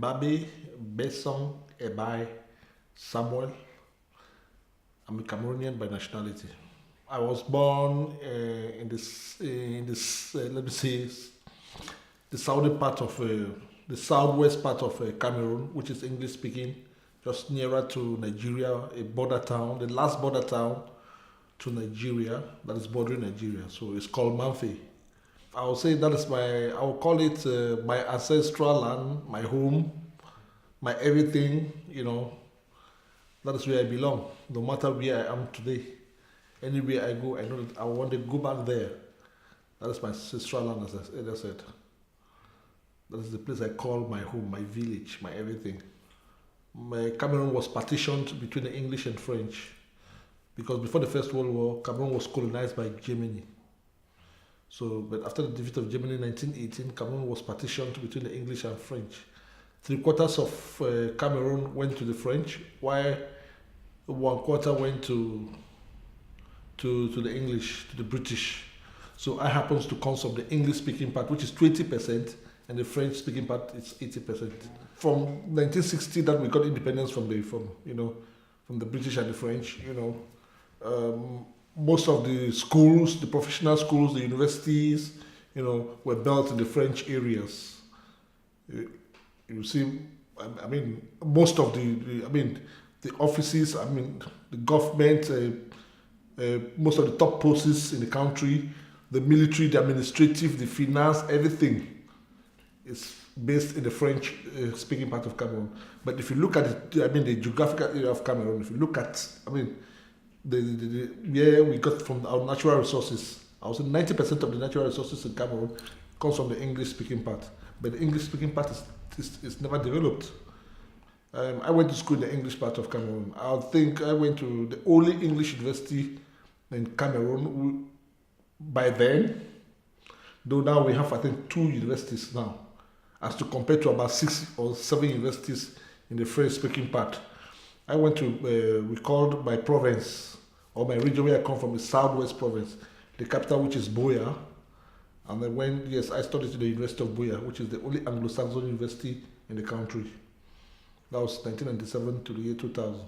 Mbabe, Besson, Ebai, Samuel. I'm a Cameroonian by nationality. I was born let me say, the southern part of the southwest part of Cameroon, which is English speaking, just nearer to Nigeria, a border town, the last border town to Nigeria that is bordering Nigeria. So it's called Manfe. I would say that is I would call it my ancestral land, my home, my everything. That is where I belong. No matter where I am today, anywhere I go, I know that I want to go back there. That is my ancestral land, as I earlier said. That is the place I call my home, my village, my everything. My Cameroon was partitioned between the English and French because before the First World War, Cameroon was colonized by Germany. So, but after the defeat of Germany in 1918, Cameroon was partitioned between the English and French. Three quarters of Cameroon went to the French, while one quarter went to the English, to the British. So I happens to come from the English-speaking part, which is 20%, and the French-speaking part is 80%. From 1960, that we got independence from the British and the French. Most of the schools, the professional schools, the universities, were built in the French areas. You see, I mean, most of the offices, the government, most of the top posts in the country, the military, the administrative, the finance, everything is based in the French speaking part of Cameroon. But if you look at the geographical area of Cameroon, if you look at, where we got from our natural resources, I would say 90% of the natural resources in Cameroon comes from the English speaking part. But the English speaking part is never developed. I went to school in the English part of Cameroon. I think I went to the only English university in Cameroon by then, though now we have, I think, 2 universities now, as to compare to about 6 or 7 universities in the French-speaking part. I went to, we called my province, or my region where I come from, the Southwest Province, the capital, which is Buea. And I studied at the University of Buea, which is the only Anglo-Saxon university in the country. That was 1997 to the year 2000.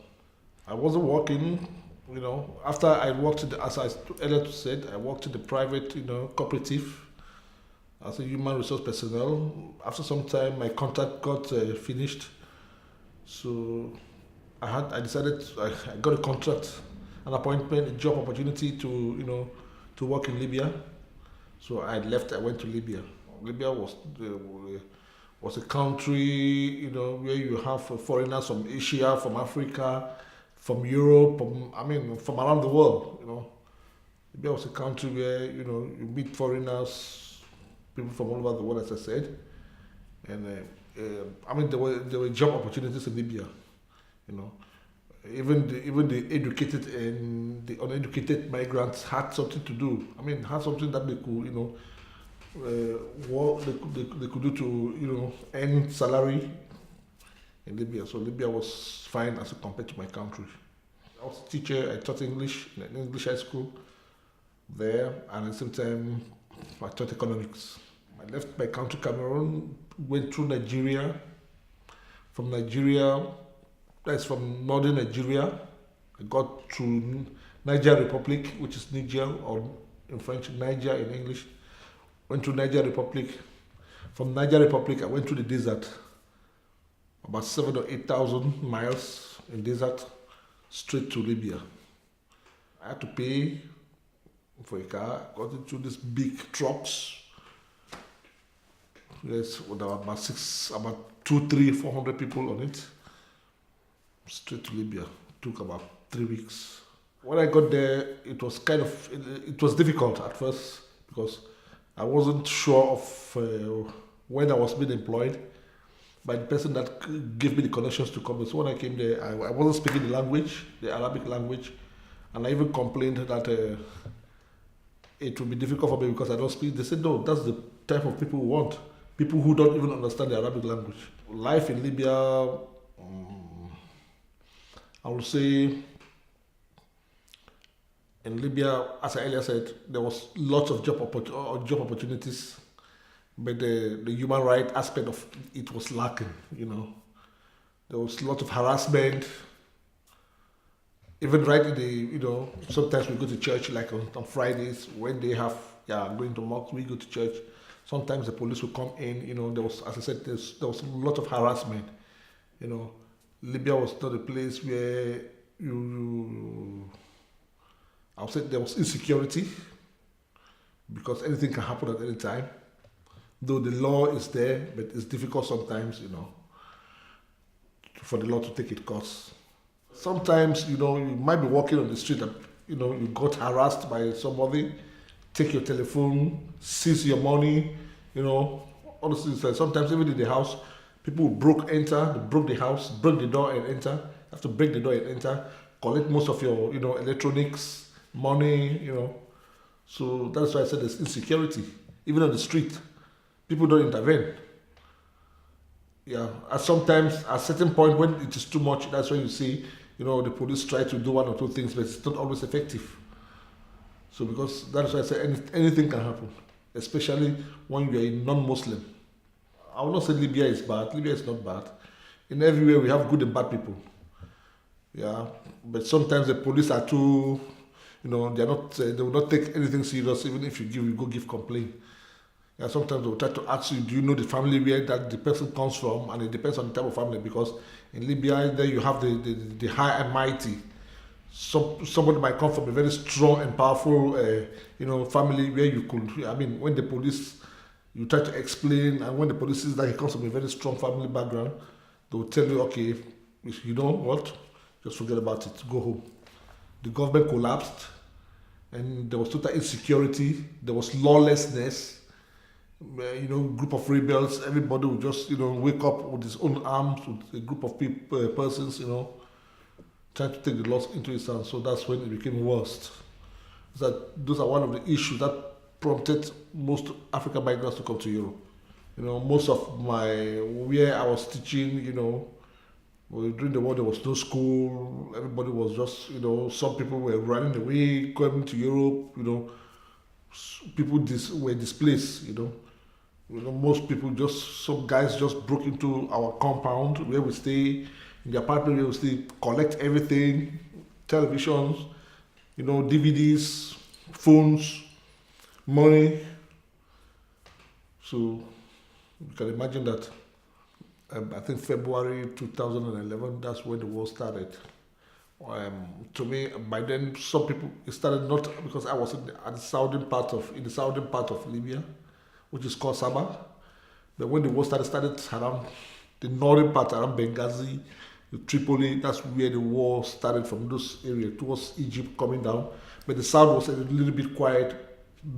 I wasn't working, after I worked, as I earlier said, I worked in the private, cooperative as a human resource personnel. After some time, my contract got finished. So I decided, I got a contract, an appointment, a job opportunity to work in Libya. So I left, I went to Libya. Libya was a country, where you have foreigners from Asia, from Africa, from Europe, from around the world, Libya was a country where, you meet foreigners, people from all over the world, as I said. And there were job opportunities in Libya, Even the educated and the uneducated migrants had something to do. Had something that they could, what they could do to, earn salary in Libya. So Libya was fine as compared to my country. I was a teacher. I taught English in an English high school there, and at the same time, I taught economics. I left my country, Cameroon, went through Nigeria. From Nigeria, that's from northern Nigeria. I got to Niger Republic, which is Niger, or in French, Niger in English. Went to Niger Republic. From Niger Republic, I went to the desert, about 7,000 or 8,000 miles in desert, straight to Libya. I had to pay for a car. Got into these big trucks. Yes, with about 200, 300, 400 people on it. Straight to Libya. It took about 3 weeks. When I got there, it was difficult at first because I wasn't sure of when I was being employed by the person that gave me the connections to come. So when I came there, I wasn't speaking the language, the Arabic language, and I even complained that it would be difficult for me because I don't speak. They said, no, that's the type of people we want. People who don't even understand the Arabic language. Life in Libya, I would say, in Libya, as I earlier said, there was lots of job opportunities. but the human right aspect of it was lacking. There was a lot of harassment. Even right in the, sometimes we go to church like on Fridays when they have, going to mosque, we go to church. Sometimes the police will come in. There was, as I said, there was a lot of harassment. You know, Libya was not a place where I would say there was insecurity because anything can happen at any time. Though the law is there, but it's difficult sometimes, for the law to take its course. Sometimes, you might be walking on the street and, you got harassed by somebody, take your telephone, seize your money, honestly, it's like sometimes even in the house, people broke the house, broke the door and enter, have to break the door and enter, collect most of your, electronics, money, So that's why I said there's insecurity, even on the street. People don't intervene. Yeah, at sometimes, at a certain point when it is too much, that's when you see, the police try to do one or two things, but it's not always effective. So because that's why I say anything can happen, especially when you are a non-Muslim. I will not say Libya is bad. Libya is not bad. In everywhere we have good and bad people. Yeah, but sometimes the police are too, they are not. They will not take anything serious, even if you go give complaint. Yeah, sometimes they will try to ask you, do you know the family where that the person comes from, and it depends on the type of family. Because in Libya, there you have the high and mighty. Somebody might come from a very strong and powerful, family where you could. I mean, when the police, you try to explain, and when the police sees that he comes from a very strong family background, they will tell you, okay, you know what, just forget about it, go home. The government collapsed, and there was total insecurity. There was lawlessness. Group of rebels. Everybody would just, wake up with his own arms, with a group of people, persons, trying to take the laws into his hands. So that's when it became worst. Those are one of the issues that prompted most African migrants to come to Europe. Most of where I was teaching, during the war there was no school. Everybody was just, some people were running away, coming to Europe. People were displaced. Most people some guys just broke into our compound where we stay, in the apartment where we stay, collect everything, televisions, DVDs, phones, money. So you can imagine that. I think February 2011, that's when the war started. To me, by then, some people, it started not because I was in the southern part of Libya, which is called Sabah. But when the war started around the northern part, around Benghazi, Tripoli. That's where the war started, from those areas towards Egypt coming down. But the south was a little bit quiet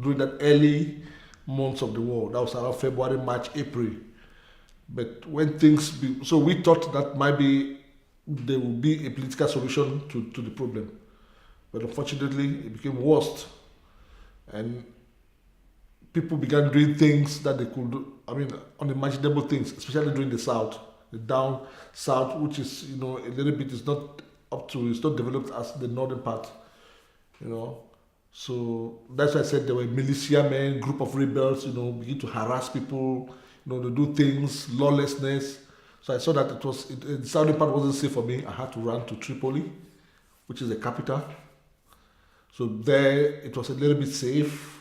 during that early months of the war. That was around February, March, April. But when so we thought that maybe there would be a political solution to the problem. But unfortunately, it became worse. And people began doing things that they could do, unimaginable things, especially during the south, the down south, which is, a little bit, it's not developed as the northern part, So that's why I said there were militia men, group of rebels, begin to harass people, to do things, lawlessness. So I saw that the southern part wasn't safe for me. I had to run to Tripoli, which is the capital. So there it was a little bit safe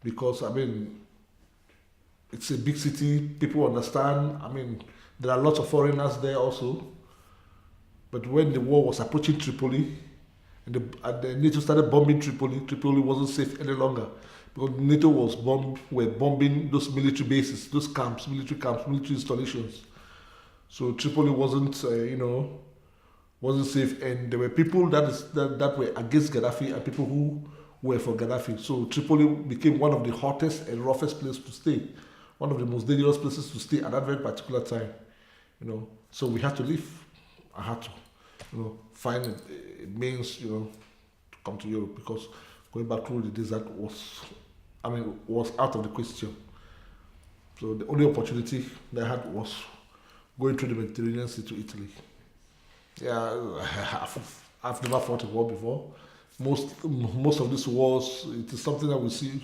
because, it's a big city, people understand. There are lots of foreigners there also. But when the war was approaching Tripoli, and the NATO started bombing Tripoli wasn't safe any longer. Because NATO were bombing those military bases, those camps, military installations. So Tripoli wasn't safe, and there were people that were against Gaddafi and people who were for Gaddafi. So Tripoli became one of the hottest and roughest places to stay, one of the most dangerous places to stay at that very particular time. So we had to leave. I had to, find a means, to come to Europe, because going back through the desert was out of the question. So the only opportunity that I had was going through the Mediterranean Sea to Italy. Yeah, I've never fought a war before. Most of these wars, it is something that we see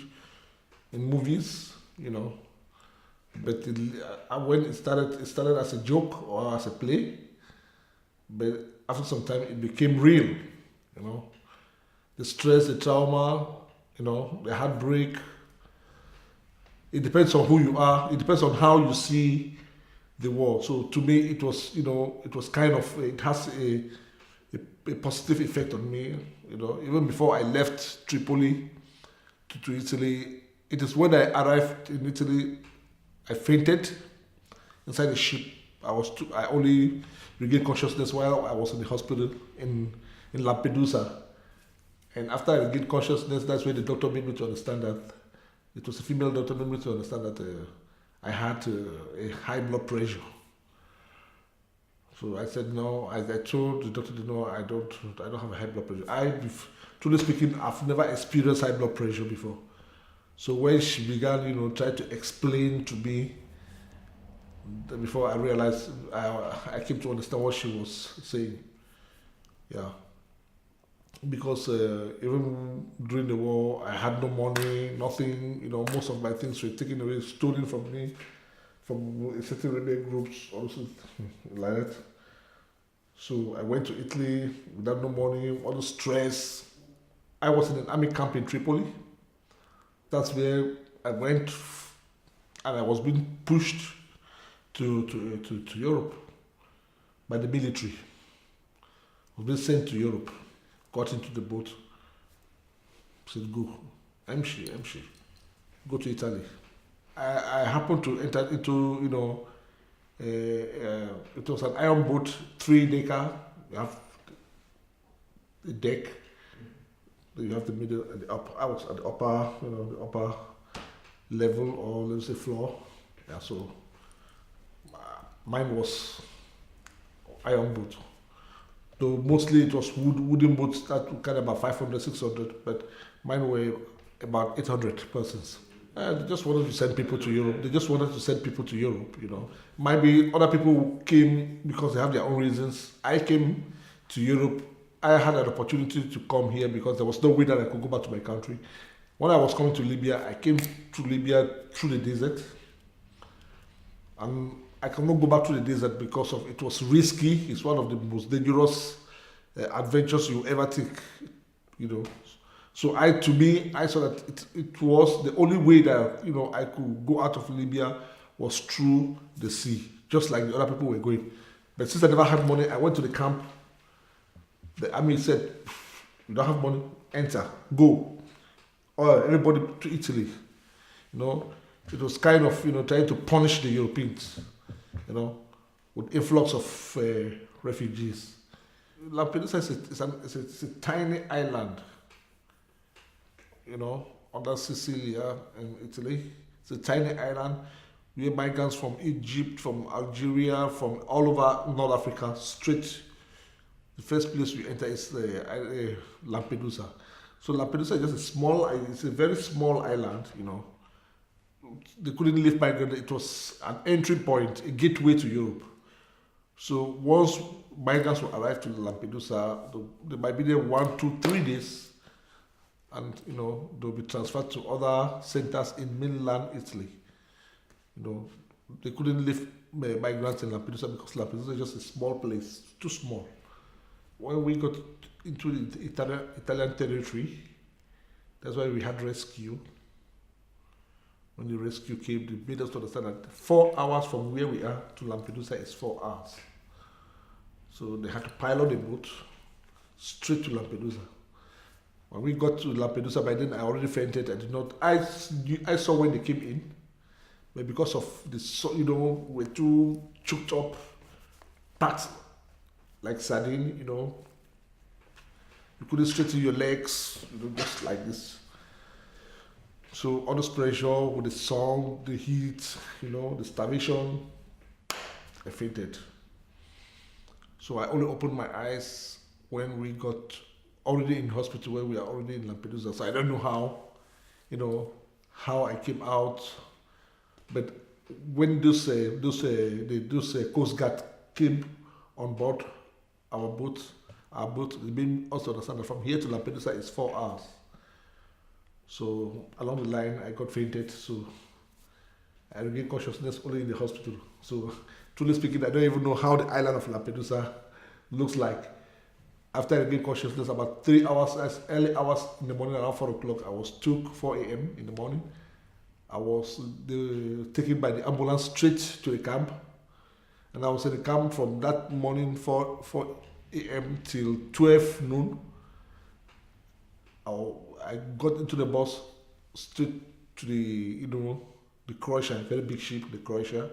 in movies, But when it started as a joke or as a play, but after some time it became real. You know, the stress, the trauma, the heartbreak. It depends on who you are. It depends on how you see the war. So to me, it was, it was kind of, it has a positive effect on me. Even before I left Tripoli to Italy, it is when I arrived in Italy, I fainted inside the ship. I only regained consciousness while I was in the hospital in Lampedusa. And after I regained consciousness, that's when the doctor made me to understand that it was a female doctor made me to understand that I had a high blood pressure. So I said no. I told the doctor, no, I don't have a high blood pressure. Truly speaking, I've never experienced high blood pressure before. So when she began, try to explain to me, before I realized, I came to understand what she was saying. Yeah. Because even during the war, I had no money, nothing. Most of my things were taken away, stolen from me, from certain rebel groups, also like that. So I went to Italy without no money, all the stress. I was in an army camp in Tripoli. That's where I went, and I was being pushed to Europe by the military. I was being sent to Europe. Got into the boat, said, go, Emshi, go to Italy. I happened to enter into, it was an iron boat, 3-decker. You have the deck, then you have the middle and the upper. I was at the upper level, or let's say floor. Yeah, so mine was iron boat. So mostly it was wooden boats that carry about 500, 600, but mine were about 800 persons. They just wanted to send people to Europe. Maybe other people came because they have their own reasons. I came to Europe. I had an opportunity to come here because there was no way that I could go back to my country. When I was coming to Libya, I came to Libya through the desert. And I cannot go back to the desert because it was risky. It's one of the most dangerous adventures you ever take, So I saw that it was the only way that I could go out of Libya was through the sea, just like the other people were going. But since I never had money, I went to the camp. The army said, "You don't have money, enter, go, or everybody to Italy." It was kind of trying to punish the Europeans. With influx of refugees. Lampedusa is a tiny island, under Sicilia in Italy. It's a tiny island where migrants from Egypt, from Algeria, from all over North Africa, straight. The first place we enter is Lampedusa. So Lampedusa is just it's a very small island, They couldn't leave migrants. It was an entry point, a gateway to Europe. So once migrants will arrive to Lampedusa, they might be there 1, 2, 3 days, and they'll be transferred to other centers in mainland Italy. They couldn't leave migrants in Lampedusa because Lampedusa is just a small place, too small. When we got into the Italian territory, that's why we had rescue. When the rescue came, they made us to understand that 4 hours from where we are to Lampedusa is 4 hours. So they had to pilot the boat straight to Lampedusa. When we got to Lampedusa, by then I already fainted. I saw when they came in, but because of we're too choked up, packed like sardine, you couldn't straighten your legs, just like this. So all this pressure with the sun, the heat, the starvation, I fainted. So I only opened my eyes when we got already in hospital, where we are already in Lampedusa. So I don't know how I came out. But when those Coast Guard came on board our boat, they made us understand that from here to Lampedusa is 4 hours. So along the line, I got fainted. So I regained consciousness only in the hospital. So, truly speaking, I don't even know how the island of Lampedusa looks like. After I regained consciousness, about 3 hours, as early hours in the morning, around 4 o'clock, I was took 4 a.m. in the morning. I was taken by the ambulance straight to the camp. And I was in the camp from that morning, 4 a.m. till 12 noon. I got into the bus straight to the Croatia, very big ship, the Croatia.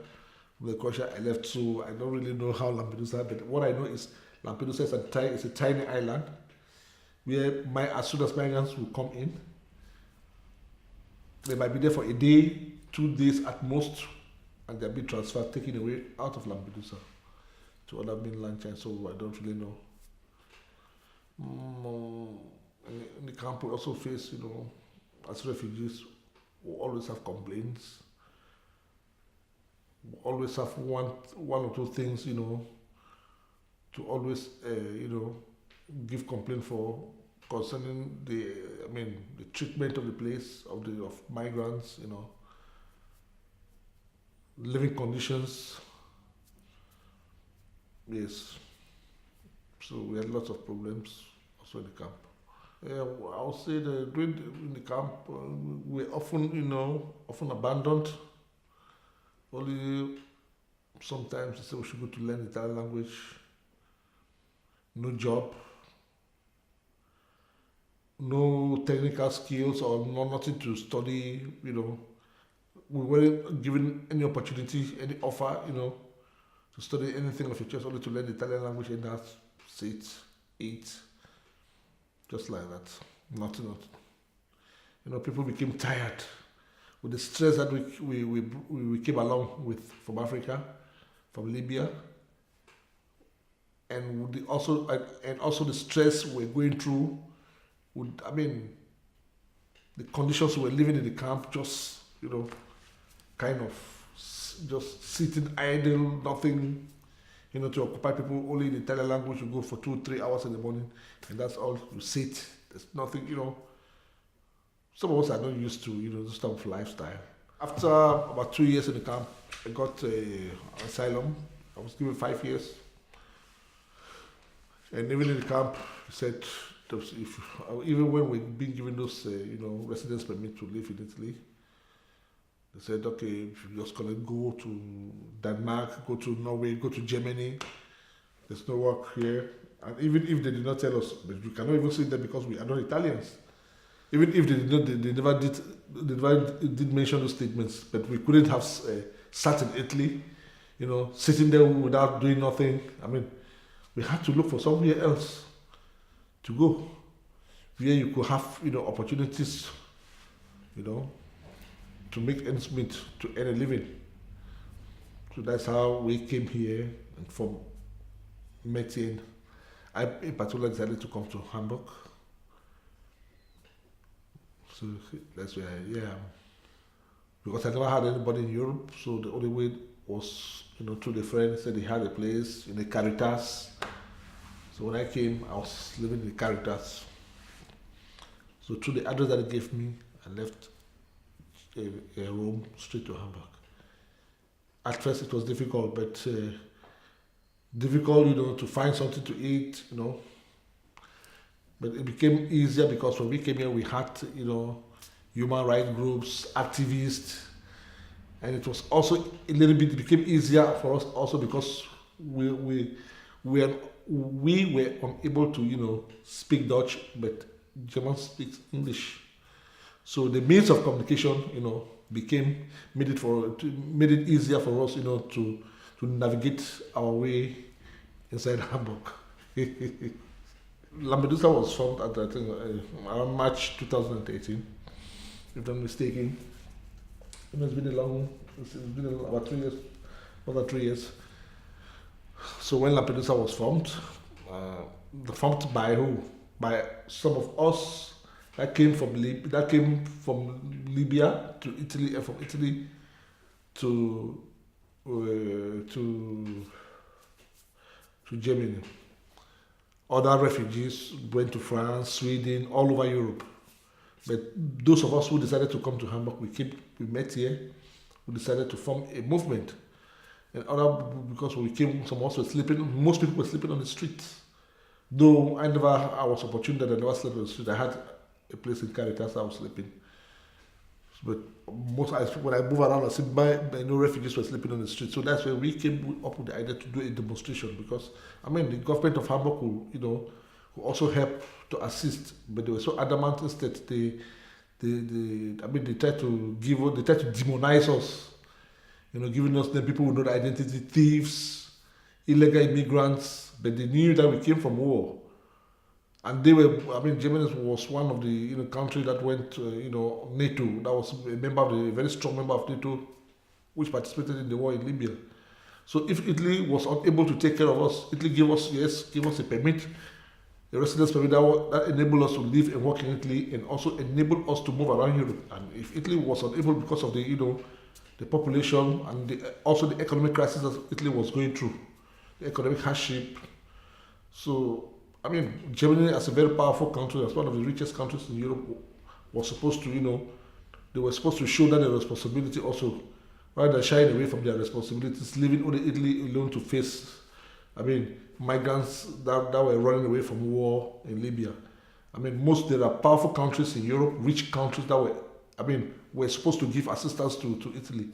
From the Croatia, I left, so I don't really know how Lampedusa, but what I know is Lampedusa is a tiny island where as soon as migrants will come in, they might be there for a day, 2 days at most, and they'll be transferred, taken away out of Lampedusa to other mainland China, so I don't really know. In the camp we also face, as refugees, we always have complaints. We always have one or two things, to always, give complaint for concerning the treatment of the place of migrants, living conditions. Yes. So we had lots of problems also in the camp. Yeah, I would say that in the camp, we're often abandoned. Only sometimes they say we should go to learn the Italian language. No job. No technical skills or nothing to study, We weren't given any opportunity, any offer, to study anything of your choice, only to learn the Italian language and that, sit, eat. Just like that. Nothing. People became tired with the stress that we came along with from Africa, from Libya, and also the stress we're going through. The conditions we were living in the camp, just kind of just sitting idle, nothing. To occupy people only in the Italian language. You go for 2-3 hours in the morning, and that's all. You sit. There's nothing. Some of us are not used to this type of lifestyle. After about 2 years in the camp, I got asylum. I was given 5 years, and even in the camp, he said, even when we've been given those residence permit to live in Italy, they said, okay, if you're just gonna go to Denmark, go to Norway, go to Germany, there's no work here. And even if they did not tell us, but we cannot even say that because we are not Italians. Even if they never did mention those statements, but we couldn't have sat in Italy, sitting there without doing nothing. We had to look for somewhere else to go, where you could have, opportunities, to make ends meet, to earn a living. So that's how we came here, and from Metienne, I in particular decided to come to Hamburg. So that's where because I never had anybody in Europe, so the only way was, through the friend said he had a place in the Caritas. So when I came, I was living in the Caritas. So through the address that he gave me, I left a room straight to Hamburg. At first it was difficult, but to find something to eat, But it became easier because when we came here, we had, human rights groups, activists, and it was also a little bit. It became easier for us also because we were unable to, speak Dutch, but German speaks English. So the means of communication, made it easier for us, to navigate our way inside Hamburg. Lampedusa was formed at around March 2018, if I'm not mistaken. It's been about 3 years, more than 3 years. So when Lampedusa was formed by who? By some of us that came from Libya to Italy, and from Italy to Germany. Other refugees went to France, Sweden, all over Europe. But those of us who decided to come to Hamburg, we met here. who decided to form a movement. And other, because we came, some of us were sleeping, most people were sleeping on the streets. Though I was opportune that I never slept on the street. I had a place in Caritas, I was sleeping. But when I move around, I see refugees were sleeping on the street. So that's when we came up with the idea to do a demonstration, because the government of Hamburg will also help to assist, but they were so adamant instead. They tried to demonize us, giving us the people who know the identity, thieves, illegal immigrants, but they knew that we came from war. And they were, Germany was one of the country that went to NATO. That was a very strong member of NATO, which participated in the war in Libya. So if Italy was unable to take care of us, Italy gave us a permit, a residence permit that enabled us to live and work in Italy, and also enabled us to move around Europe. And if Italy was unable because of the population and also the economic crisis that Italy was going through, the economic hardship, so Germany, as a very powerful country, as one of the richest countries in Europe, was supposed to, they were supposed to show that their responsibility also, rather than shying away from their responsibilities, leaving only Italy alone to face, migrants that were running away from war in Libya. There are powerful countries in Europe, rich countries that were supposed to give assistance to Italy.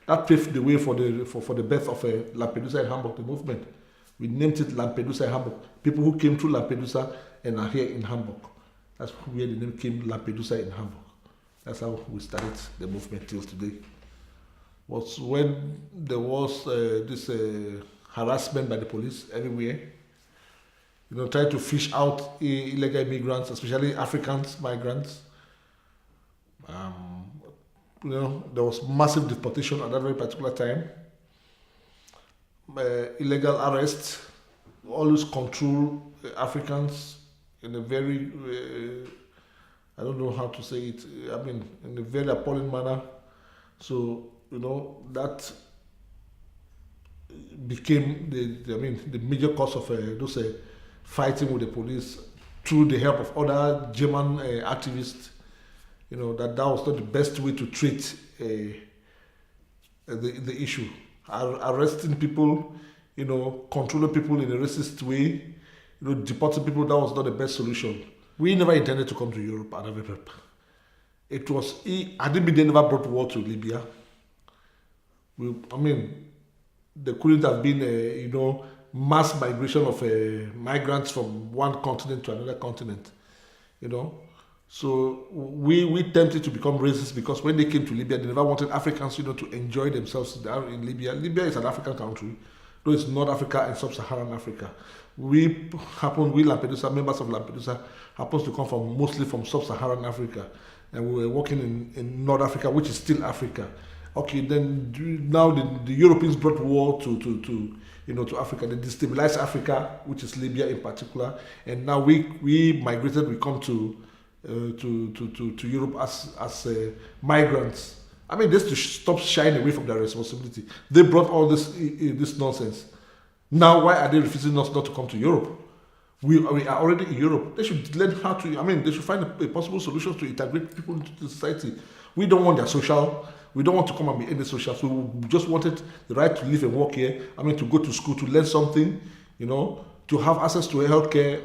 That paved the way for the birth of Lampedusa in Hamburg, the movement. We named it Lampedusa in Hamburg. People who came through Lampedusa and are here in Hamburg. That's where the name came, Lampedusa in Hamburg. That's how we started the movement till today. Was when there was this harassment by the police everywhere. Trying to fish out illegal immigrants, especially Africans, migrants. There was massive deportation at that very particular time. Illegal arrests, always control Africans in a very, I don't know how to say it, in a very appalling manner. So, that became the major cause of those fighting with the police through the help of other German activists. That was not the best way to treat the issue. Arresting people, controlling people in a racist way, deporting people, that was not the best solution. We never intended to come to Europe at every. It was, had it been they never brought war to Libya, there couldn't have been mass migration of migrants from one continent to another continent, So we tempted to become racist, because when they came to Libya, they never wanted Africans, to enjoy themselves down in Libya. Libya is an African country, though it's North Africa and Sub-Saharan Africa. We Lampedusa, members of Lampedusa, happens to come mostly from Sub-Saharan Africa, and we were working in North Africa, which is still Africa. Okay, then now the Europeans brought war to Africa. They destabilized Africa, which is Libya in particular, and now we migrated. We come to Europe as migrants. Just to stop shying away from their responsibility. They brought all this nonsense. Now, why are they refusing us not to come to Europe? We are already in Europe. They should learn how to. They should find a possible solutions to integrate people into the society. We don't want their social. We don't want to come and be in the social. So we just wanted the right to live and work here. To go to school, to learn something. To have access to healthcare.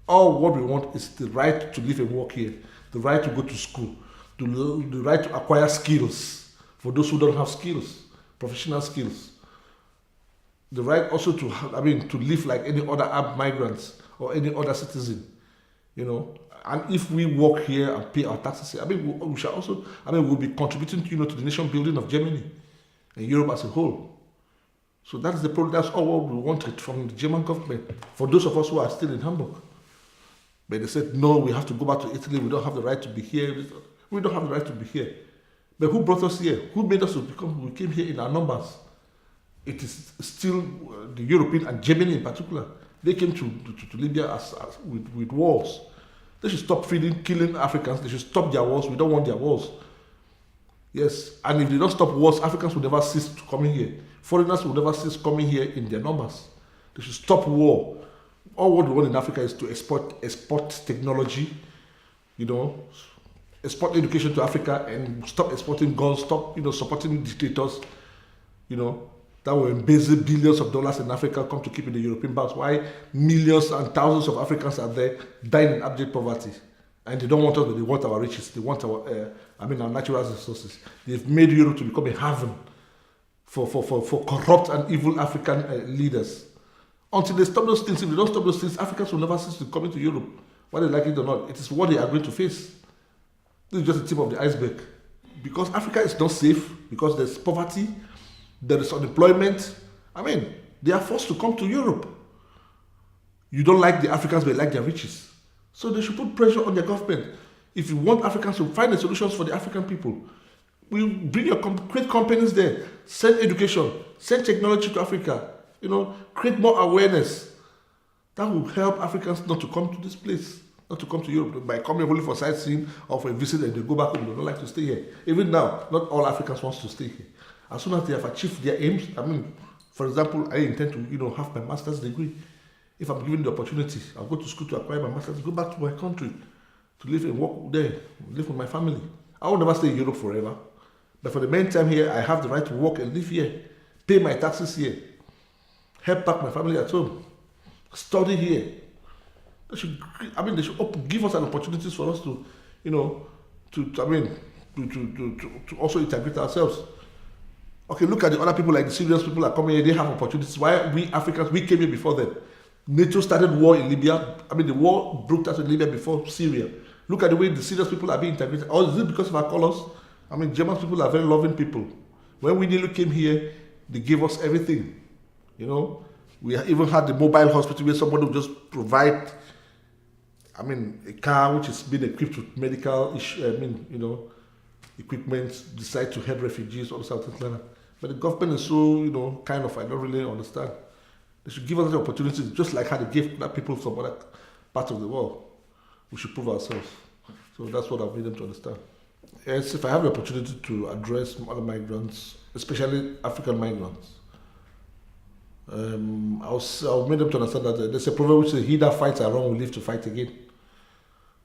All what we want is the right to live and work here, the right to go to school, the right to acquire skills for those who don't have skills, professional skills. The right also to live like any other Arab migrants or any other citizen, And if we work here and pay our taxes here, we shall also, we'll be contributing, to the nation building of Germany and Europe as a whole. So that's the problem. That's all what we wanted from the German government for those of us who are still in Hamburg. But they said, no, we have to go back to Italy. We don't have the right to be here. We don't have the right to be here. But who brought us here? Who made us to become? We came here in our numbers. It is still the European and Germany in particular. They came to Libya with wars. They should stop killing Africans. They should stop their wars. We don't want their wars. Yes, and if they don't stop wars, Africans will never cease coming here. Foreigners will never cease coming here in their numbers. They should stop war. All what we want in Africa is to export technology, export education to Africa and stop exporting guns, stop supporting dictators, that will embezzle billions of dollars in Africa, come to keep in the European banks. Why millions and thousands of Africans are there dying in abject poverty, and they don't want us, but they want our riches. They want our natural resources. They've made Europe to become a haven for corrupt and evil African leaders. Until they stop those things, if they don't stop those things, Africans will never cease to come into Europe, whether they like it or not. It is what they are going to face. This is just the tip of the iceberg. Because Africa is not safe, because there's poverty, there is unemployment. They are forced to come to Europe. You don't like the Africans, but you like their riches. So they should put pressure on their government. If you want Africans to find the solutions for the African people, we bring your create companies there, send education, send technology to Africa, create more awareness. That will help Africans not to come to this place, not to come to Europe by coming only for sightseeing or for a visit, and they go back home. They don't like to stay here. Even now, not all Africans want to stay here. As soon as they have achieved their aims, for example, I intend to have my master's degree. If I'm given the opportunity, I'll go to school to acquire my master's, go back to my country, to live and work there, live with my family. I will never stay in Europe forever. But for the meantime here, I have the right to work and live here, pay my taxes here, help back my family at home, study here. They should give us an opportunities for us to also integrate ourselves. Okay, look at the other people, like the Syrian people are coming here, they have opportunities. Why we Africans, we came here before them. NATO started war in Libya. The war broke out in Libya before Syria. Look at the way the Syrian people are being integrated. Or is it because of our colors? German people are very loving people. When we nearly came here, they gave us everything. We even had the mobile hospital where somebody would just provide, a car which is being equipped with medical equipment, decide to help refugees, all sorts of things like that. But the government is so, I don't really understand. They should give us the opportunity, just like how they gave that people from other parts of the world. We should prove ourselves. So that's what I've made them to understand. Yes, if I have the opportunity to address other migrants, especially African migrants, I'll make them to understand that there's a proverb which says, "He that fights alone will live to fight again."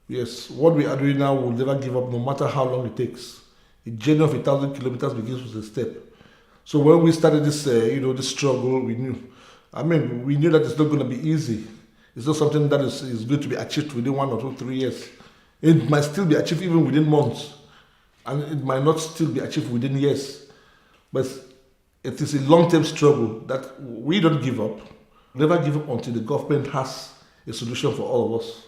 Yes, what we are doing now will never give up, no matter how long it takes. A journey of 1,000 kilometers begins with a step. So when we started this, this struggle, we knew that it's not going to be easy. It's not something that is going to be achieved within 1 or 2, 3 years. It might still be achieved even within months, and it might not still be achieved within years. But it is a long-term struggle that we don't give up. Never give up until the government has a solution for all of us.